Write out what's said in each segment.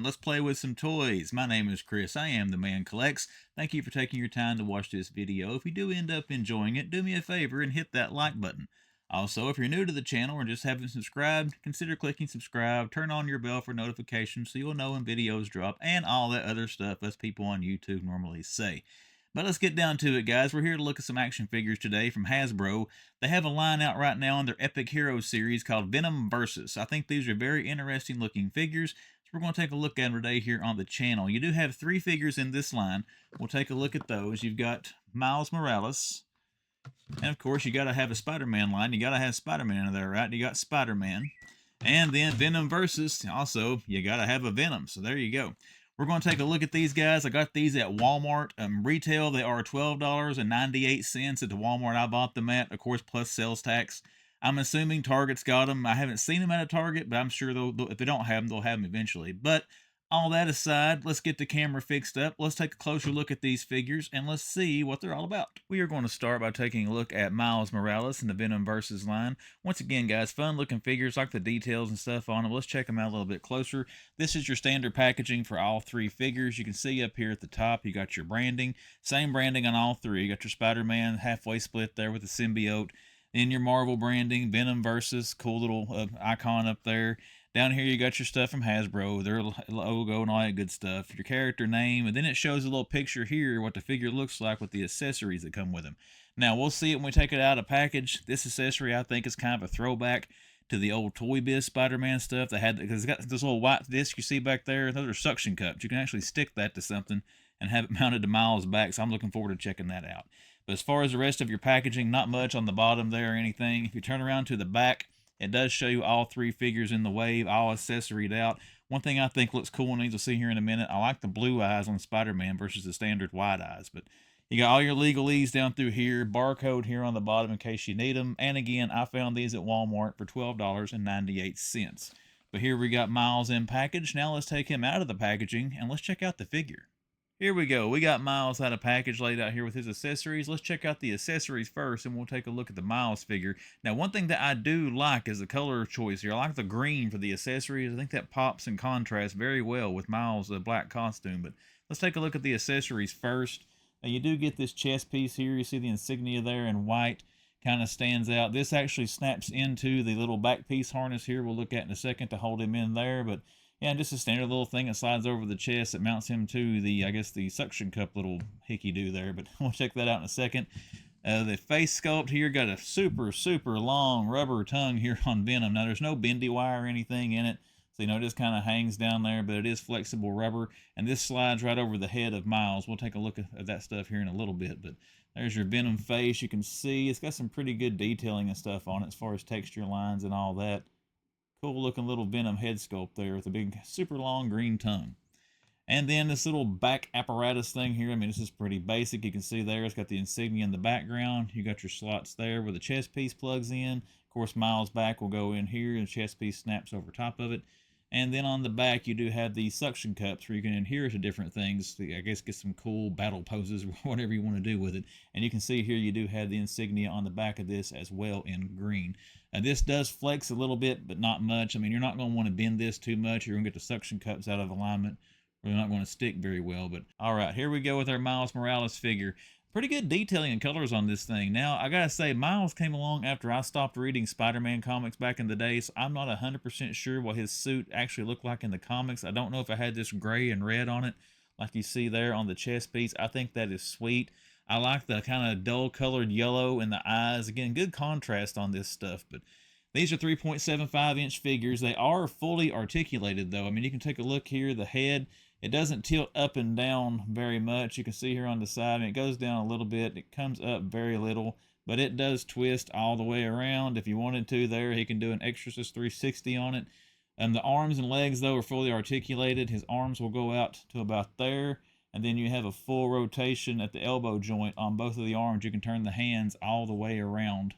let's play with some toys. My name is Chris. I am the Man Collects. Thank you for taking your time to watch this video. If you do end up enjoying it, do me a favor and hit that like button. Also, if you're new to the channel or just haven't subscribed, consider clicking subscribe, turn on your bell for notifications so you'll know when videos drop, and all that other stuff us people on YouTube normally say. But let's get down to it, guys. We're here to look at some action figures today from Hasbro. They have a line out right now in their Epic Heroes series called VenomVersus. I think these are very interesting looking figures, so we're going to take a look at them today here on the channel. You do have 3 figures in this line. We'll take a look at those. You've got Miles Morales, and of course you got to have a Spider-Man line. You got to have Spider-Man in there, right? You got Spider-Man. And then VenomVersus, also, you got to have a Venom. So there you go. We're going to take a look at these guys. I got these at Walmart. Retail, they are $12.98 at the Walmart I bought them at, of course, plus sales tax. I'm assuming Target's got them. I haven't seen them at a Target, but I'm sure if they don't have them, they'll have them eventually. But all that aside, let's get the camera fixed up. Let's take a closer look at these figures, and let's see what they're all about. We are going to start by taking a look at Miles Morales in the VenomVersus line. Once again, guys, fun-looking figures, like the details and stuff on them. Let's check them out a little bit closer. This is your standard packaging for all 3 figures. You can see up here at the top, you got your branding. Same branding on all 3. You got your Spider-Man halfway split there with the symbiote. Then your Marvel branding, VenomVersus, cool little icon up there. Down here, you got your stuff from Hasbro, their logo and all that good stuff, your character name, and then it shows a little picture here what the figure looks like with the accessories that come with them. Now, we'll see it when we take it out of package. This accessory, I think, is kind of a throwback to the old Toy Biz Spider-Man stuff. They had, because it's got this little white disc you see back there. Those are suction cups. You can actually stick that to something and have it mounted to Miles' back, so I'm looking forward to checking that out. But as far as the rest of your packaging, not much on the bottom there or anything. If you turn around to the back, it does show you all 3 figures in the wave, all accessoried out. One thing I think looks cool, and you'll see here in a minute, I like the blue eyes on Spider-Man versus the standard white eyes. But you got all your legalese down through here, barcode here on the bottom in case you need them. And again, I found these at Walmart for $12.98. But here we got Miles in package. Now let's take him out of the packaging, and let's check out the figure. Here we go. We got Miles out of package laid out here with his accessories. Let's check out the accessories first, and we'll take a look at the Miles figure. Now, one thing that I do like is the color choice here. I like the green for the accessories. I think that pops and contrasts very well with Miles' black costume. But let's take a look at the accessories first. Now, you do get this chest piece here. You see the insignia there in white. Kind of stands out. This actually snaps into the little back piece harness here we'll look at in a second to hold him in there. But yeah, just a standard little thing that slides over the chest that mounts him to the, I guess, the suction cup little hickey-do there. But we'll check that out in a second. The face sculpt here got a super, super long rubber tongue here on Venom. Now, there's no bendy wire or anything in it. So, it just kind of hangs down there, but it is flexible rubber. And this slides right over the head of Miles. We'll take a look at that stuff here in a little bit. But there's your Venom face. You can see it's got some pretty good detailing and stuff on it as far as texture lines and all that. Cool looking little Venom head sculpt there with a big super long green tongue. And then this little back apparatus thing here, I mean, this is pretty basic. You can see there it's got the insignia in the background. You got your slots there where the chest piece plugs in. Of course, Miles' back will go in here and the chest piece snaps over top of it. And then on the back, you do have these suction cups where you can adhere to different things. I guess get some cool battle poses or whatever you want to do with it. And you can see here you do have the insignia on the back of this as well in green. This does flex a little bit, but not much. I mean, you're not going to want to bend this too much. You're going to get the suction cups out of alignment. They're not going to stick very well. But all right, here we go with our Miles Morales figure. Pretty good detailing and colors on this thing. Now, I gotta say, Miles came along after I stopped reading Spider-Man comics back in the day, so I'm not 100% sure what his suit actually looked like in the comics. I don't know if it had this gray and red on it, like you see there on the chest piece. I think that is sweet. I like the kind of dull-colored yellow in the eyes. Again, good contrast on this stuff, but these are 3.75-inch figures. They are fully articulated, though. I mean, you can take a look here. The head, it doesn't tilt up and down very much. You can see here on the side, and it goes down a little bit. It comes up very little, but it does twist all the way around. If you wanted to there, he can do an Exorcist 360 on it. And the arms and legs, though, are fully articulated. His arms will go out to about there, and then you have a full rotation at the elbow joint on both of the arms. You can turn the hands all the way around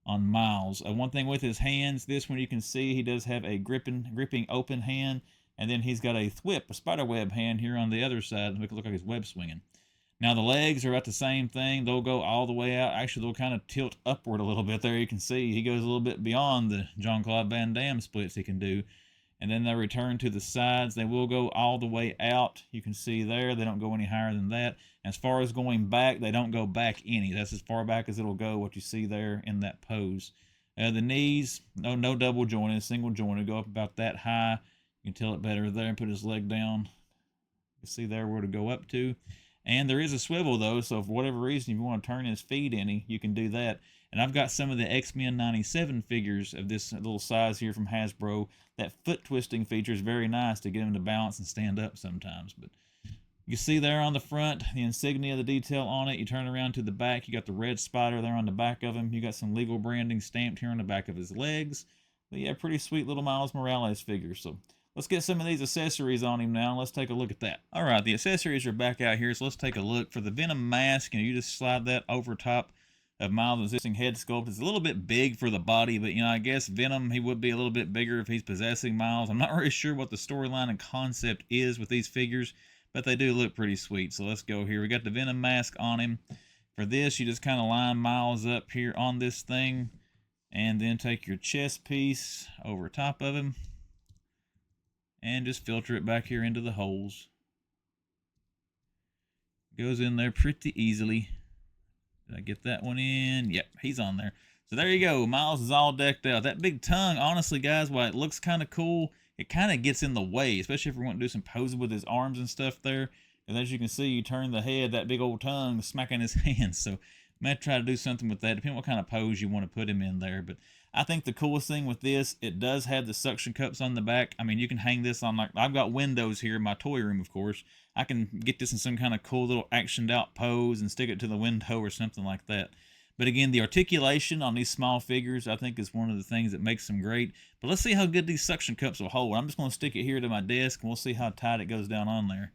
on Miles. One thing with his hands, this one you can see he does have a gripping open hand. And then he's got a thwip, a spiderweb hand here on the other side to make it look like he's web swinging. Now the legs are about the same thing. They'll go all the way out. Actually, they'll kind of tilt upward a little bit there. You can see he goes a little bit beyond the Jean-Claude Van Damme splits he can do. and then they return to the sides. They will go all the way out. You can see there, they don't go any higher than that. As far as going back, they don't go back any. That's as far back as it'll go, what you see there in that pose. The knees, no double jointed, single jointed, go up about that high. You can tell it better there and put his leg down. You see there where to go up to. And there is a swivel though, so for whatever reason, if you want to turn his feet any, you can do that. And I've got some of the X-Men 97 figures of this little size here from Hasbro. That foot twisting feature is very nice to get him to balance and stand up sometimes. But you see there on the front, the insignia, the detail on it. You turn around to the back, you got the red spider there on the back of him. You got some legal branding stamped here on the back of his legs. But yeah, pretty sweet little Miles Morales figure. So let's get some of these accessories on him now. Let's take a look at that. All right, the accessories are back out here, so let's take a look. For the Venom mask, you just slide that over top of Miles' existing head sculpt. It's a little bit big for the body, but I guess Venom, he would be a little bit bigger if he's possessing Miles. I'm not really sure what the storyline and concept is with these figures, but they do look pretty sweet. So let's go here. We got the Venom mask on him. For this, you just kind of line Miles up here on this thing, and then take your chest piece over top of him, and just filter it back here into the holes. Goes in there pretty easily. Did I get that one in? Yep, he's on there. So there you go. Miles is all decked out. That big tongue, honestly, guys, while it looks kind of cool, it kind of gets in the way, especially if we want to do some posing with his arms and stuff there. And as you can see, you turn the head, that big old tongue smacking his hands. So I might try to do something with that, depending on what kind of pose you want to put him in there. But I think the coolest thing with this, it does have the suction cups on the back. I mean, you can hang this on, like, I've got windows here in my toy room, of course. I can get this in some kind of cool little actioned out pose and stick it to the window or something like that. But again, the articulation on these small figures, I think, is one of the things that makes them great. But let's see how good these suction cups will hold. I'm just going to stick it here to my desk, and we'll see how tight it goes down on there.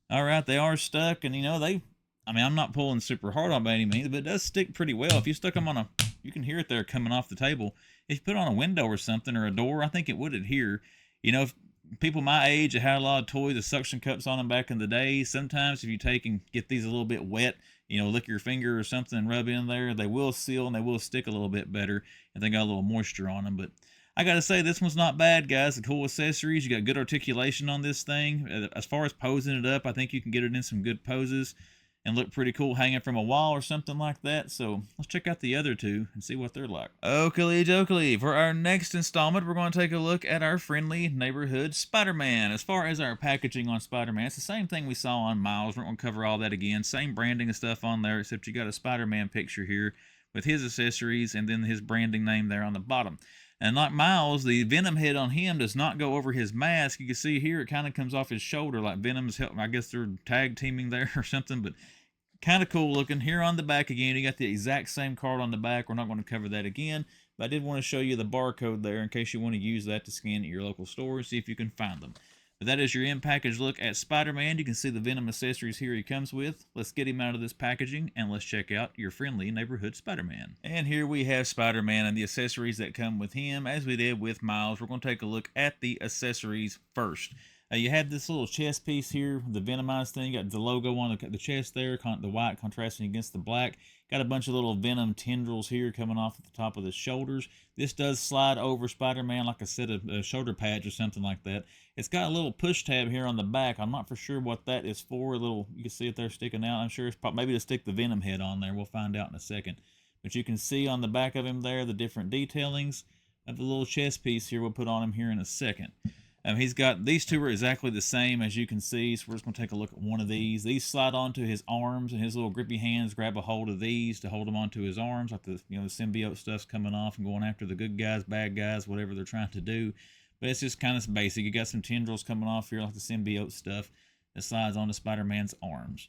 All right, they are stuck, and I'm not pulling super hard on by any means, but it does stick pretty well. If you stuck them on you can hear it there coming off the table. If you put it on a window or something, or a door, I think it would adhere. If people my age that had a lot of toys with suction cups on them back in the day, sometimes if you take and get these a little bit wet, lick your finger or something and rub in there, they will seal and they will stick a little bit better if they got a little moisture on them. But I gotta say, this one's not bad, guys. The cool accessories, you got good articulation on this thing. As far as posing it up, I think you can get it in some good poses and look pretty cool hanging from a wall or something like that. So let's check out the other two and see what they're like. Oakley dokley. For our next installment, we're going to take a look at our friendly neighborhood Spider-Man. As far as our packaging on Spider-Man, it's the same thing we saw on Miles. We're not going to cover all that again. Same branding and stuff on there, except you got a Spider-Man picture here with his accessories and then his branding name there on the bottom. And like Miles, the Venom head on him does not go over his mask. You can see here it kind of comes off his shoulder like Venom's helping. I guess they're tag teaming there or something, but kind of cool looking. Here on the back again, you got the exact same card on the back. We're not going to cover that again, but I did want to show you the barcode there in case you want to use that to scan at your local store and see if you can find them. But that is your in-package look at Spider-Man. You can see the Venom accessories here he comes with. Let's get him out of this packaging and let's check out your friendly neighborhood Spider-Man. And here we have Spider-Man and the accessories that come with him. As we did with Miles, we're going to take a look at the accessories first. You have this little chest piece here, the Venomized thing. You got the logo on the chest there, the white contrasting against the black. Got a bunch of little Venom tendrils here coming off at the top of the shoulders. This does slide over Spider-Man like a set of shoulder pads or something like that. It's got a little push tab here on the back. I'm not for sure what that is for. You can see it there sticking out. I'm sure it's probably maybe to stick the Venom head on there. We'll find out in a second. But you can see on the back of him there the different detailings of the little chest piece here we'll put on him here in a second. He's got, these two are exactly the same as you can see, so we're just going to take a look at one of these. These slide onto his arms, and his little grippy hands grab a hold of these to hold him onto his arms, like the symbiote stuff's coming off and going after the good guys, bad guys, whatever they're trying to do. But it's just kind of basic. You got some tendrils coming off here, like the symbiote stuff that slides onto Spider-Man's arms.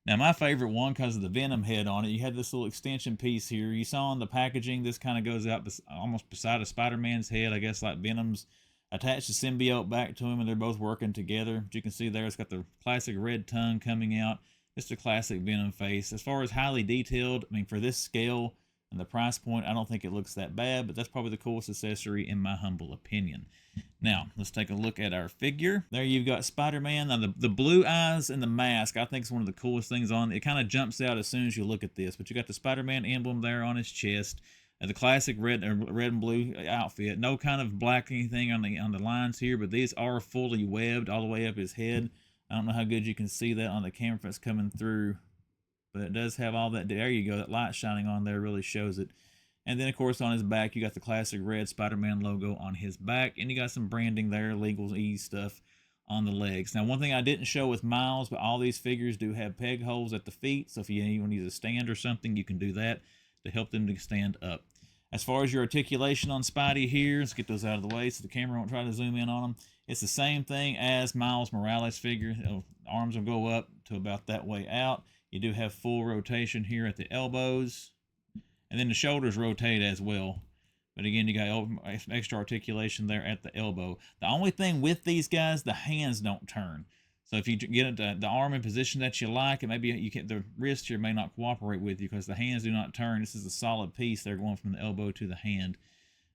Now, my favorite one, because of the Venom head on it, you had this little extension piece here. You saw on the packaging, this kind of goes out almost beside of Spider-Man's head, I guess like Venom's attached the symbiote back to him, and they're both working together. But you can see there it's got the classic red tongue coming out. Just a classic Venom face. As far as highly detailed, I mean, for this scale and the price point, I don't think it looks that bad, but that's probably the coolest accessory in my humble opinion. Now, let's take a look at our figure. There you've got Spider-Man. Now, the blue eyes and the mask, I think is one of the coolest things on. It kind of jumps out as soon as you look at this, but you got the Spider-Man emblem there on his chest. The classic red and blue outfit. No kind of black anything on the lines here, but these are fully webbed all the way up his head. I don't know how good you can see that on the camera if it's coming through, but it does have all that. There you go. That light shining on there really shows it. And then, of course, on his back, you got the classic red Spider-Man logo on his back, and you got some branding there, legal ease stuff on the legs. Now, one thing I didn't show with Miles, but all these figures do have peg holes at the feet, so if you want to use a stand or something, you can do that to help them to stand up. As far as your articulation on Spidey here, let's get those out of the way so the camera won't try to zoom in on them. It's the same thing as Miles Morales figure. Arms will go up to about that way out. You do have full rotation here at the elbows. And then the shoulders rotate as well. But again, you got extra articulation there at the elbow. The only thing with these guys, the hands don't turn. So if you get the arm in position that you like, and maybe you can, the wrist here may not cooperate with you because the hands do not turn. This is a solid piece. They're going from the elbow to the hand.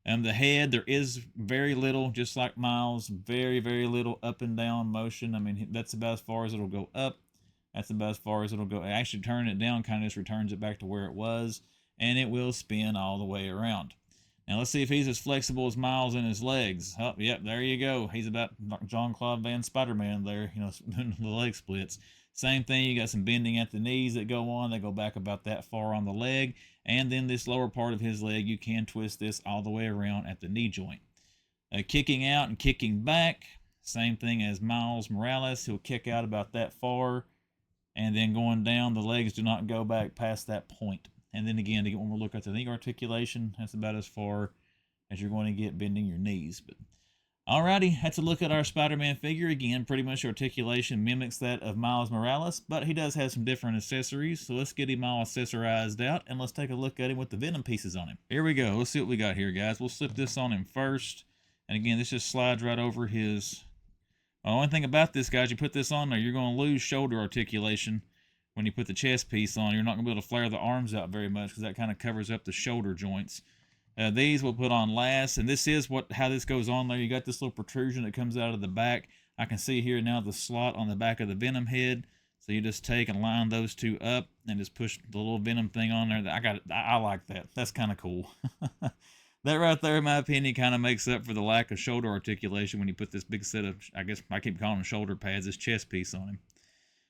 The head, there is very little, just like Miles, very, very little up and down motion. I mean, that's about as far as it'll go up. That's about as far as it'll go. Actually, turning it down kind of just returns it back to where it was, and it will spin all the way around. Now, let's see if he's as flexible as Miles in his legs. Oh, yep, there you go. He's about Jean-Claude Van Spider-Man there, you know, the leg splits. Same thing, you got some bending at the knees that go on. They go back about that far on the leg. And then this lower part of his leg, you can twist this all the way around at the knee joint. Kicking out and kicking back, same thing as Miles Morales. He'll kick out about that far. And then going down, the legs do not go back past that point. And then again, to get one more look at the knee articulation, that's about as far as you're going to get bending your knees. But alrighty, that's a look at our Spider-Man figure. Again, pretty much articulation mimics that of Miles Morales, but he does have some different accessories. So let's get him all accessorized out, and let's take a look at him with the Venom pieces on him. Here we go. Let's see what we got here, guys. We'll slip this on him first. And again, this just slides right over his... The only thing about this, guys, you put this on there, you're going to lose shoulder articulation. When you put the chest piece on, you're not going to be able to flare the arms out very much because that kind of covers up the shoulder joints. These we'll put on last, and this is how this goes on there. You got this little protrusion that comes out of the back. I can see here now the slot on the back of the Venom head. So you just take and line those two up and just push the little Venom thing on there. I like that. That's kind of cool. That right there, in my opinion, kind of makes up for the lack of shoulder articulation when you put this big set of, I guess I keep calling them shoulder pads, this chest piece on him.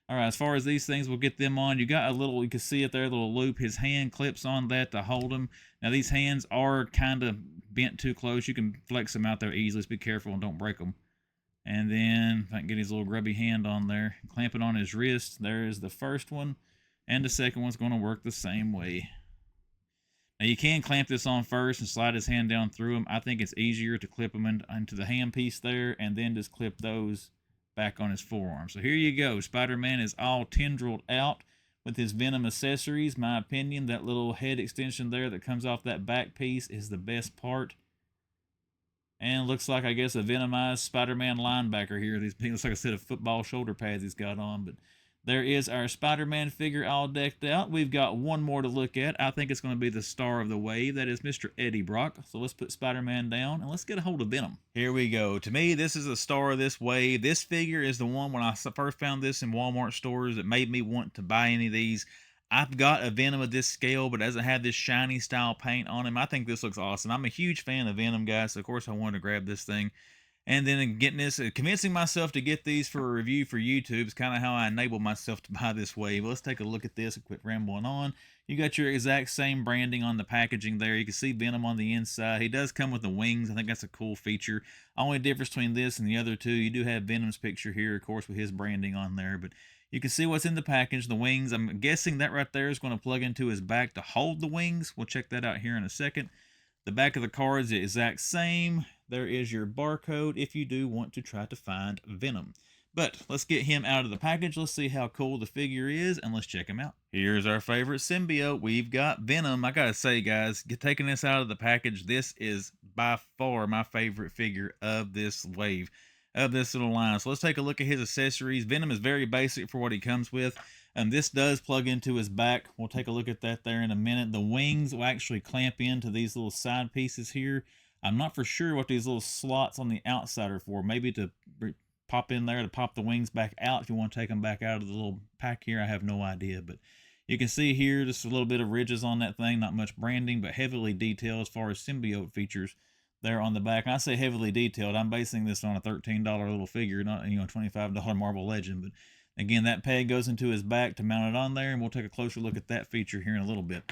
All right, as far as these things, we'll get them on. You got a little, you can see it there, a little loop. His hand clips on that to hold them. Now, these hands are kind of bent too close. You can flex them out there easily. Just be careful and don't break them. And then, if I can get his little grubby hand on there, clamp it on his wrist. There is the first one. And the second one's going to work the same way. Now, you can clamp this on first and slide his hand down through them. I think it's easier to clip them into the hand piece there and then just clip those back on his forearm. So here you go. Spider-Man is all tendrilled out with his Venom accessories. My opinion, that little head extension there that comes off that back piece is the best part. And looks like, I guess, a Venomized Spider-Man linebacker here. These looks like a set of football shoulder pads he's got on. But there is our Spider-Man figure all decked out. We've got one more to look at. I think it's going to be the star of the wave. That is Mr. Eddie Brock. So let's put Spider-Man down and let's get a hold of Venom. Here we go. To me, this is the star of this wave. This figure is the one when I first found this in Walmart stores that made me want to buy any of these. I've got a Venom of this scale, but doesn't have this shiny style paint on him. I think this looks awesome. I'm a huge fan of Venom, guys. So of course, I wanted to grab this thing. And then getting this, convincing myself to get these for a review for YouTube is kind of how I enabled myself to buy this wave. Let's take a look at this and quit rambling on. You got your exact same branding on the packaging there. You can see Venom on the inside. He does come with the wings. I think that's a cool feature. Only difference between this and the other two, you do have Venom's picture here, of course, with his branding on there. But you can see what's in the package, the wings. I'm guessing that right there is going to plug into his back to hold the wings. We'll check that out here in a second. The back of the card is the exact same. There is your barcode if you do want to try to find Venom. But let's get him out of the package. Let's see how cool the figure is, and let's check him out. Here's our favorite symbiote. We've got Venom. I gotta say, guys, taking this out of the package, this is by far my favorite figure of this wave, of this little line. So let's take a look at his accessories. Venom is very basic for what he comes with. This does plug into his back. We'll take a look at that there in a minute. The wings will actually clamp into these little side pieces here. I'm not for sure what these little slots on the outside are for. Maybe to pop in there to pop the wings back out if you want to take them back out of the little pack here. I have no idea. But You can see here just a little bit of ridges on that thing, not much branding, but heavily detailed as far as symbiote features there on the back. And I say heavily detailed, I'm basing this on a $13 little figure, not, you know, $25 Marvel Legend. But again, that peg goes into his back to mount it on there, and we'll take a closer look at that feature here in a little bit.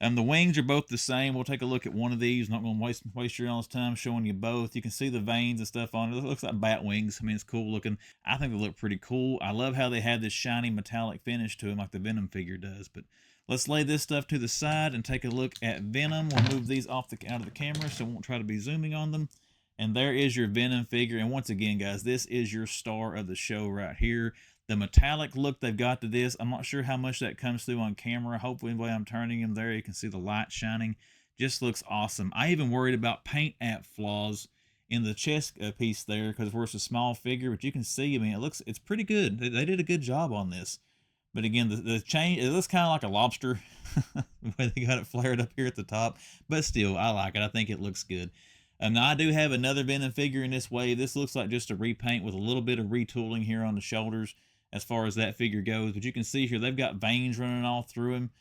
The wings are both the same. We'll take a look at one of these. Not going to waste your all's time showing you both. You can see the veins and stuff on it. It looks like bat wings. I mean, it's cool looking. I think they look pretty cool. I love how they have this shiny metallic finish to them like the Venom figure does. But let's lay this stuff to the side and take a look at Venom. We'll move these out of the camera so we won't try to be zooming on them. And there is your Venom figure. And once again, guys, this is your star of the show right here. The metallic look they've got to this, I'm not sure how much that comes through on camera. Hopefully, the way I'm turning him there, you can see the light shining. Just looks awesome. I even worried about paint app flaws in the chest piece there because, of course, it's a small figure. But you can see, I mean, it's pretty good. They did a good job on this. But again, the chain, it looks kind of like a lobster, the way they got it flared up here at the top. But still, I like it. I think it looks good. Now, I do have another Venom figure in this wave. This looks like just a repaint with a little bit of retooling here on the shoulders as far as that figure goes. But you can see here, they've got veins running all through him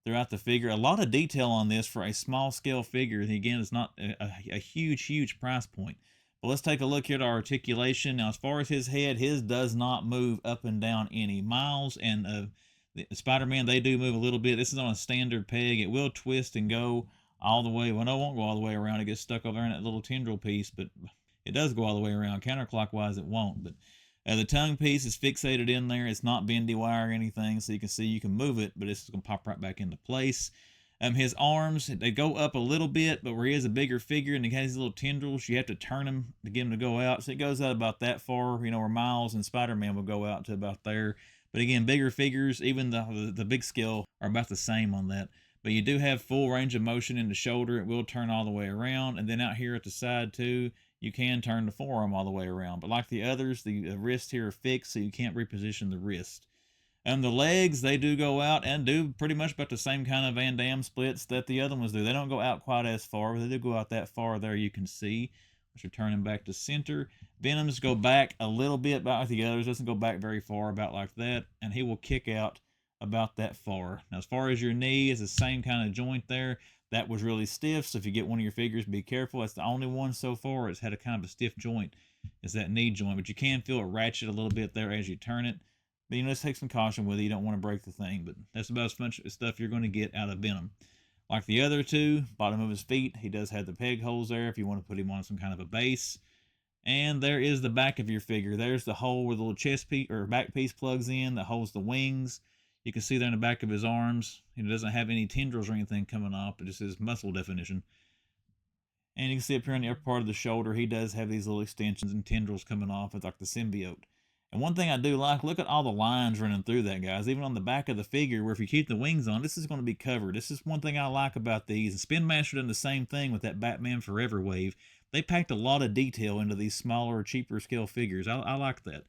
throughout the figure. A lot of detail on this for a small scale figure. And again, it's not a huge price point. But let's take a look here at our articulation. Now, as far as his head, his does not move up and down any. Miles and Spider-Man, they do move a little bit. This is on a standard peg. It will twist and go all the way. Well, no, it won't go all the way around. It gets stuck over there in that little tendril piece, but it does go all the way around. Counterclockwise, it won't. But the tongue piece is fixated in there. It's not bendy wire or anything, so you can see you can move it, but it's going to pop right back into place. His arms, they go up a little bit, but where he is a bigger figure and he has these little tendrils, you have to turn him to get him to go out. So it goes out about that far, you know, where Miles and Spider-Man will go out to about there. But again, bigger figures, even the big scale, are about the same on that. But you do have full range of motion in the shoulder. It will turn all the way around. And then out here at the side too, you can turn the forearm all the way around. But like the others, the wrists here are fixed, so you can't reposition the wrist. And the legs, they do go out and do pretty much about the same kind of Van Damme splits that the other ones do. They don't go out quite as far, but they do go out that far there, you can see. Which are turning back to center. Venom's go back a little bit, about like the others. Doesn't go back very far, about like that. And he will kick out about that far. Now, as far as your knee, is the same kind of joint there. That was really stiff, so if you get one of your figures, be careful. That's the only one so far it's had a kind of a stiff joint, is that knee joint. But you can feel it ratchet a little bit there as you turn it. But you know, just take some caution with it. You don't want to break the thing. But that's about as much stuff you're going to get out of Venom. Like the other two, bottom of his feet, he does have the peg holes there if you want to put him on some kind of a base. And there is the back of your figure. There's the hole where the little chest piece or back piece plugs in that holds the wings. You can see there in the back of his arms, he doesn't have any tendrils or anything coming off, but just his muscle definition. And you can see up here on the upper part of the shoulder, he does have these little extensions and tendrils coming off. It's like the symbiote. And one thing I do like, look at all the lines running through that, guys. Even on the back of the figure, where if you keep the wings on, this is going to be covered. This is one thing I like about these. And Spin Master done the same thing with that Batman Forever wave. They packed a lot of detail into these smaller, cheaper scale figures. I like that.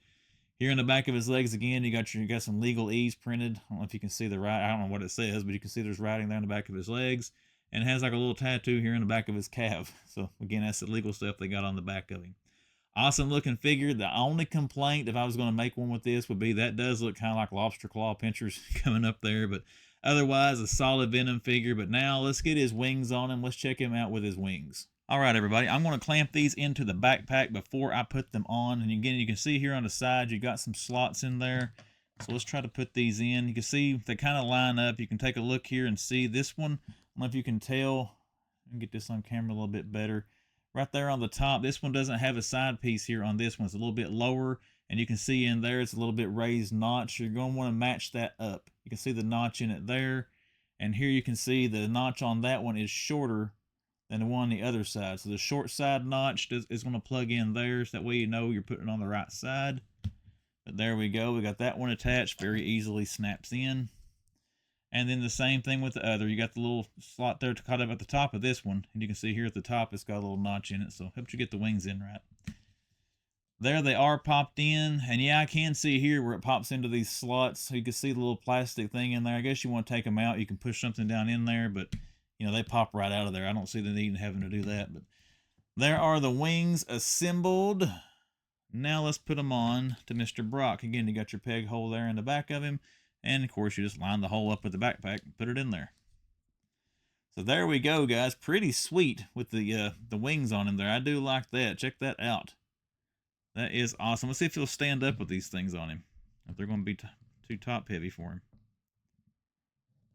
Here in the back of his legs again, you got some legal E's printed. I don't know if you can see the writing. I don't know what it says, but you can see there's writing there in the back of his legs. And it has like a little tattoo here in the back of his calf. So again, that's the legal stuff they got on the back of him. Awesome looking figure. The only complaint, if I was going to make one with this, would be that does look kind of like lobster claw pinchers coming up there. But otherwise, a solid Venom figure. But now let's get his wings on him. Let's check him out with his wings. All right, everybody, I'm going to clamp these into the backpack before I put them on. And again, you can see here on the side, you got some slots in there. So let's try to put these in. You can see they kind of line up. You can take a look here and see this one. I don't know if you can tell. Let me get this on camera a little bit better. Right there on the top, this one doesn't have a side piece here on this one. It's a little bit lower, and you can see in there it's a little bit raised notch. You're going to want to match that up. You can see the notch in it there, and here you can see the notch on that one is shorter than the one on the other side. So the short side notch is going to plug in there, so that way you know you're putting it on the right side. But there we go. We got that one attached. Very easily snaps in. And then the same thing with the other. You got the little slot there to cut up at the top of this one. And you can see here at the top, it's got a little notch in it. So helps you get the wings in right. There they are popped in. And yeah, I can see here where it pops into these slots. So you can see the little plastic thing in there. I guess you want to take them out. You can push something down in there. But, you know, they pop right out of there. I don't see the need in having to do that. But there are the wings assembled. Now let's put them on to Mr. Brock. Again, you got your peg hole there in the back of him. And of course, you just line the hole up with the backpack and put it in there. So there we go, guys. Pretty sweet with the wings on him there. I do like that. Check that out. That is awesome. Let's see if he'll stand up with these things on him. If they're going to be too top heavy for him.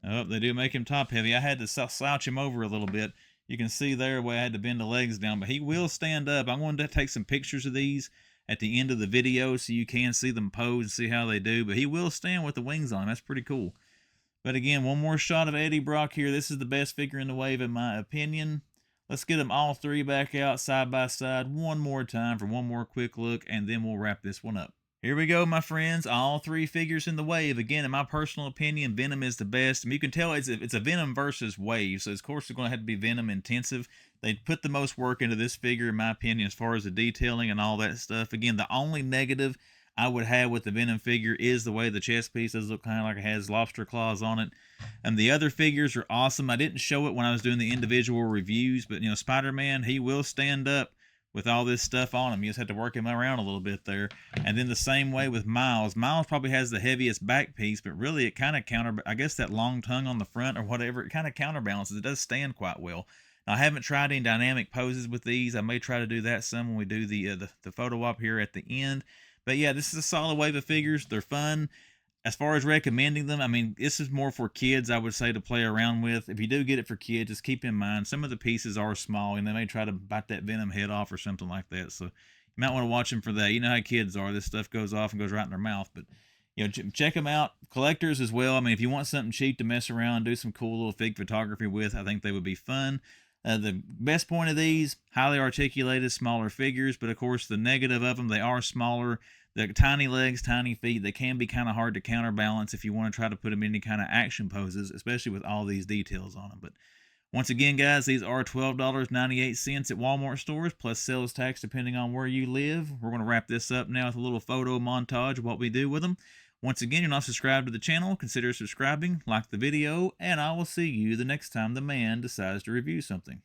Oh, they do make him top heavy. I had to slouch him over a little bit. You can see there where I had to bend the legs down, but he will stand up. I'm going to take some pictures of these at the end of the video so you can see them pose and see how they do, but he will stand with the wings on. That's pretty cool. But again, one more shot of Eddie Brock here. This is the best figure in the wave in my opinion. Let's get them all three back out side by side one more time for one more quick look, and then we'll wrap this one up. Here we go, my friends. All three figures in the wave. Again, in my personal opinion, Venom is the best. I mean, you can tell it's a VenomVersus wave, so of course it's going to have to be Venom intensive. They put the most work into this figure, in my opinion, as far as the detailing and all that stuff. Again, the only negative I would have with the Venom figure is the way the chest piece does look kind of like it has lobster claws on it. And the other figures are awesome. I didn't show it when I was doing the individual reviews, but, you know, Spider-Man, he will stand up with all this stuff on him. You just have to work him around a little bit there. And then the same way with Miles. Miles probably has the heaviest back piece, but really it kind of I guess that long tongue on the front or whatever, it kind of counterbalances. It does stand quite well. Now, I haven't tried any dynamic poses with these. I may try to do that some when we do the photo op here at the end. But yeah, this is a solid wave of figures. They're fun. As far as recommending them, I mean, this is more for kids, I would say, to play around with. If you do get it for kids, just keep in mind some of the pieces are small, and they may try to bite that Venom head off or something like that. So you might want to watch them for that. You know how kids are. This stuff goes off and goes right in their mouth. But, you know, check them out. Collectors as well. I mean, if you want something cheap to mess around, do some cool little fig photography with, I think they would be fun. The best point of these, highly articulated, smaller figures. But, of course, the negative of them, they are smaller. The tiny legs, tiny feet, they can be kind of hard to counterbalance if you want to try to put them in any kind of action poses, especially with all these details on them. But once again, guys, these are $12.98 at Walmart stores, plus sales tax depending on where you live. We're going to wrap this up now with a little photo montage of what we do with them. Once again, you're not subscribed to the channel, consider subscribing, like the video, and I will see you the next time the man decides to review something.